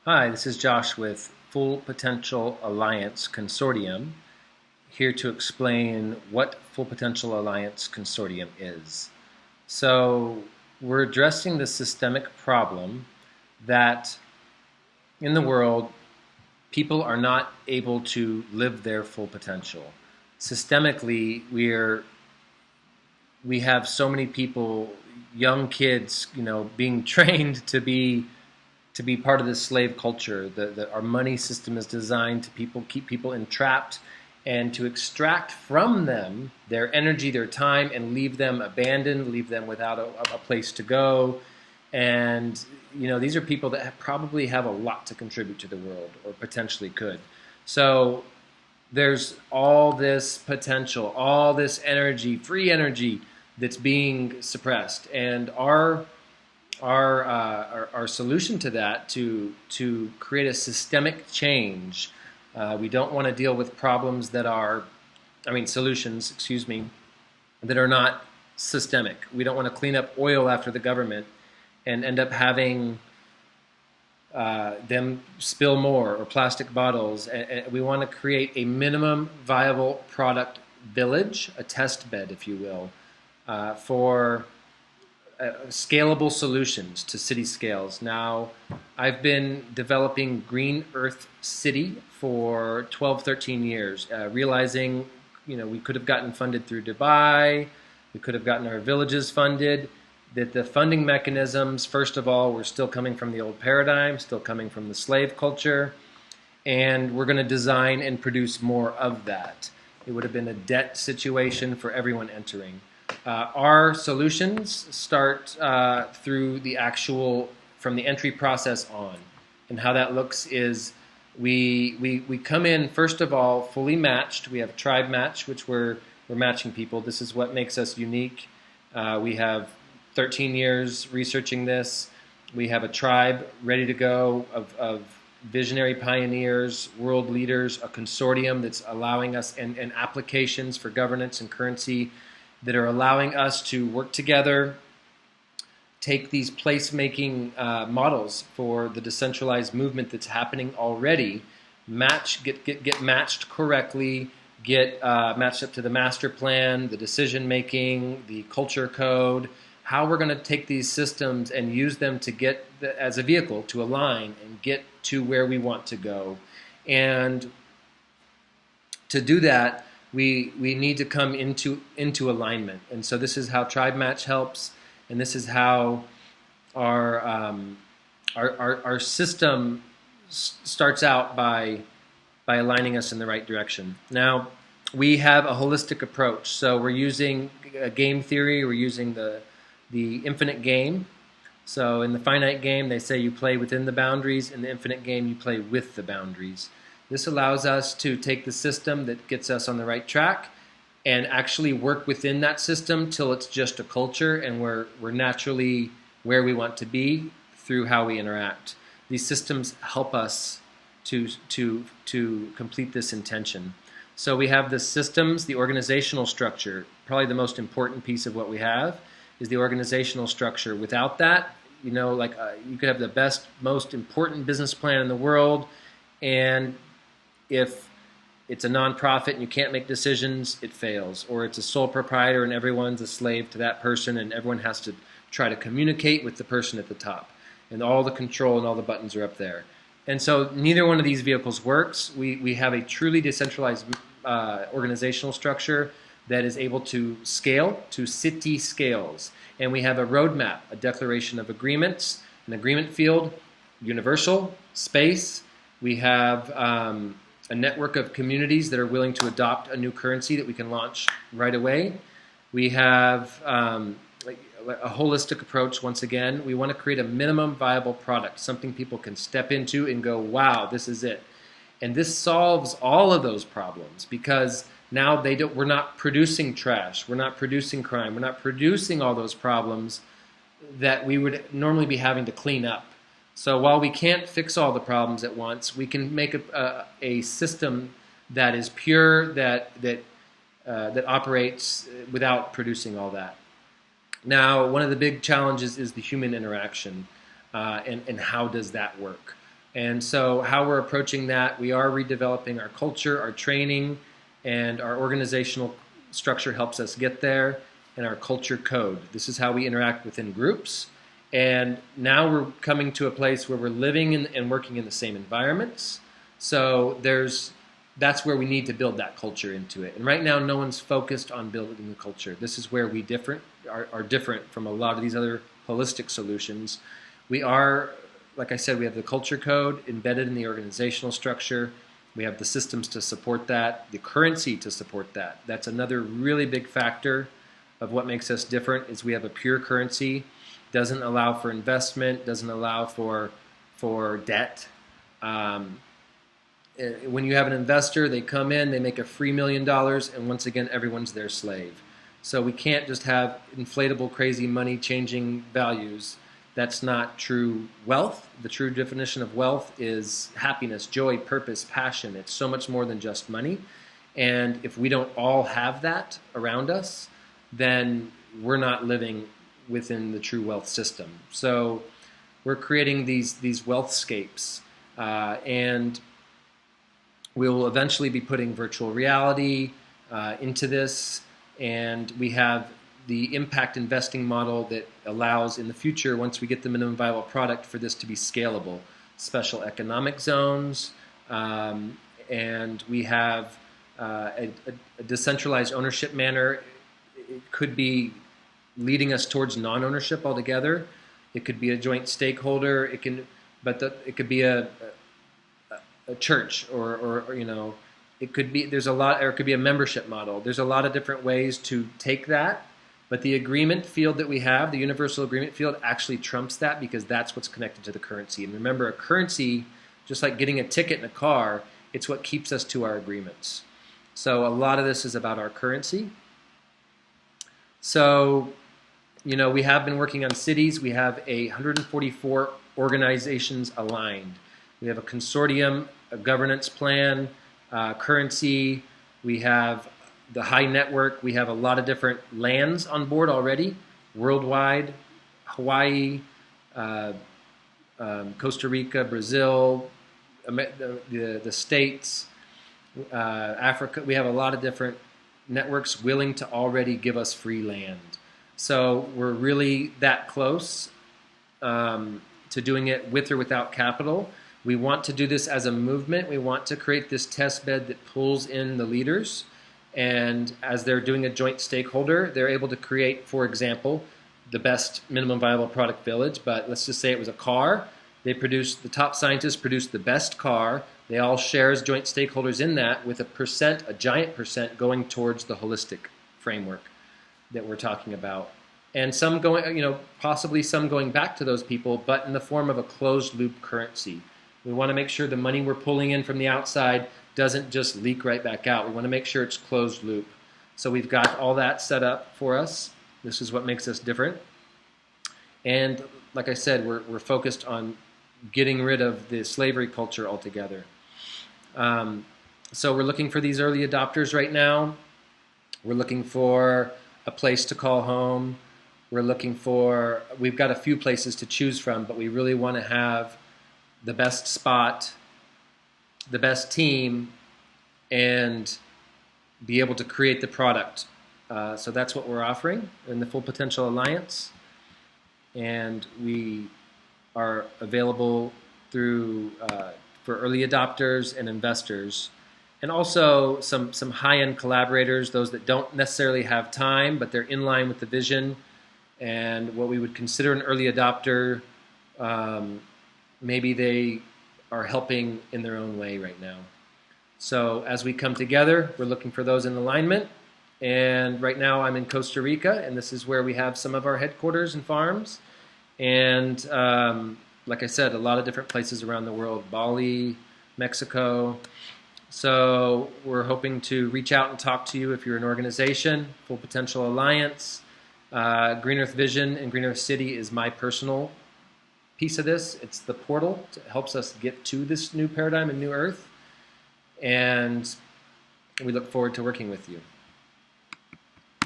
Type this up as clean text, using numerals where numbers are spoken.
Hi, this is Josh with Full Potential Alliance Consortium, here to explain what Full Potential Alliance Consortium is. So, we're addressing the systemic problem that in the world, people are not able to live their full potential. Systemically, we have so many people, young kids, being trained to be part of this slave culture. Our money system is designed to keep people entrapped and to extract from them their energy, their time, and leave them abandoned, leave them without a place to go. And these are people that probably have a lot to contribute to the world, or potentially could. So there's all this potential, all this energy, free energy that's being suppressed, and our solution to that to create a systemic change. We don't want to deal with problems that are, solutions, excuse me, that are not systemic. We don't want to clean up oil after the government and end up having them spill more, or plastic bottles. And we want to create a minimum viable product village, a test bed, if you will, for scalable solutions to city scales. Now, I've been developing Green Earth City for 12, 13 years, realizing we could have gotten funded through Dubai, we could have gotten our villages funded, that the funding mechanisms, first of all, were still coming from the old paradigm, still coming from the slave culture, and we're going to design and produce more of that. It would have been a debt situation for everyone entering. Our solutions start through from the entry process on. And how that looks is we come in, first of all, fully matched. We have tribe match, which we're matching people. This is what makes us unique. We have 13 years researching this. We have a tribe ready to go of visionary pioneers, world leaders, a consortium that's allowing us, and applications for governance and currency that are allowing us to work together, take these placemaking models for the decentralized movement that's happening already, get matched correctly, get matched up to the master plan, the decision making, the culture code, how we're going to take these systems and use them to get as a vehicle to align and get to where we want to go. And to do that, we need to come into alignment. And so this is how Tribe Match helps, and this is how our system starts out by aligning us in the right direction. Now, we have a holistic approach. So we're using game theory. We're using the infinite game. So in the finite game, they say you play within the boundaries. In the infinite game, you play with the boundaries. This allows us to take the system that gets us on the right track and actually work within that system till it's just a culture and we're naturally where we want to be through how we interact. These systems help us to complete this intention. So we have the systems, the organizational structure. Probably the most important piece of what we have is the organizational structure. Without that, you could have the best, most important business plan in the world, and if it's a nonprofit and you can't make decisions, it fails. Or it's a sole proprietor and everyone's a slave to that person and everyone has to try to communicate with the person at the top. And all the control and all the buttons are up there. And so neither one of these vehicles works. We have a truly decentralized organizational structure that is able to scale to city scales. And we have a roadmap, a declaration of agreements, an agreement field, universal, space. We have a network of communities that are willing to adopt a new currency that we can launch right away. We have a holistic approach. Once again, we want to create a minimum viable product, something people can step into and go, wow, this is it. And this solves all of those problems because now we're not producing trash, we're not producing crime, we're not producing all those problems that we would normally be having to clean up. So while we can't fix all the problems at once, we can make a system that is pure, that operates without producing all that. Now, one of the big challenges is the human interaction, and how does that work? And so how we're approaching that, we are redeveloping our culture, our training, and our organizational structure helps us get there, and our culture code. This is how we interact within groups. And now we're coming to a place where we're living and working in the same environments. So that's where we need to build that culture into it. And right now, no one's focused on building the culture. This is where we are different from a lot of these other holistic solutions. We are, like I said, we have the culture code embedded in the organizational structure. We have the systems to support that, the currency to support that. That's another really big factor of what makes us different is we have a pure currency. Doesn't allow for investment, doesn't allow for debt. When you have an investor, they come in, they make a free $1 million, and once again, everyone's their slave. So we can't just have inflatable, crazy money changing values. That's not true wealth. The true definition of wealth is happiness, joy, purpose, passion. It's so much more than just money. And if we don't all have that around us, then we're not living within the true wealth system. So we're creating these wealthscapes, and we will eventually be putting virtual reality into this, and we have the impact investing model that allows in the future, once we get the minimum viable product, for this to be scalable. Special economic zones, and we have a decentralized ownership manner. It could be leading us towards non-ownership altogether. It could be a joint stakeholder. It could be a church, or you know, it could be, there's a lot, or it could be a membership model. There's a lot of different ways to take that, but the agreement field that we have, the universal agreement field, actually trumps that, because that's what's connected to the currency. And remember, a currency, just like getting a ticket in a car, it's what keeps us to our agreements. So a lot of this is about our currency. So, you know, we have been working on cities. We have 144 organizations aligned. We have a consortium, a governance plan, currency. We have the high network. We have a lot of different lands on board already, worldwide, Hawaii, Costa Rica, Brazil, the States, Africa. We have a lot of different networks willing to already give us free land. So we're really that close to doing it with or without capital. We want to do this as a movement. We want to create this test bed that pulls in the leaders. And as they're doing a joint stakeholder, they're able to create, for example, the best minimum viable product village. But let's just say it was a car. The top scientists produced the best car. They all share as joint stakeholders in that, with a giant percent going towards the holistic framework that we're talking about. And some going, you know, possibly some going back to those people, but in the form of a closed loop currency. We want to make sure the money we're pulling in from the outside doesn't just leak right back out. We want to make sure it's closed loop. So we've got all that set up for us. This is what makes us different. And like I said, we're focused on getting rid of the slavery culture altogether. So we're looking for these early adopters right now. We're looking for a place to call home. We've got a few places to choose from, but we really want to have the best spot, the best team, and be able to create the product. So that's what we're offering in the Full Potential Alliance. And we are available through for early adopters and investors, and also some high-end collaborators, those that don't necessarily have time, but they're in line with the vision and what we would consider an early adopter. Maybe they are helping in their own way right now. So as we come together, we're looking for those in alignment. And right now I'm in Costa Rica, and this is where we have some of our headquarters and farms. And like I said, a lot of different places around the world, Bali, Mexico. So we're hoping to reach out and talk to you if you're an organization. Full Potential Alliance, Green Earth Vision, and Green Earth City is my personal piece of this. It's the portal that helps us get to this new paradigm and new Earth. And we look forward to working with you.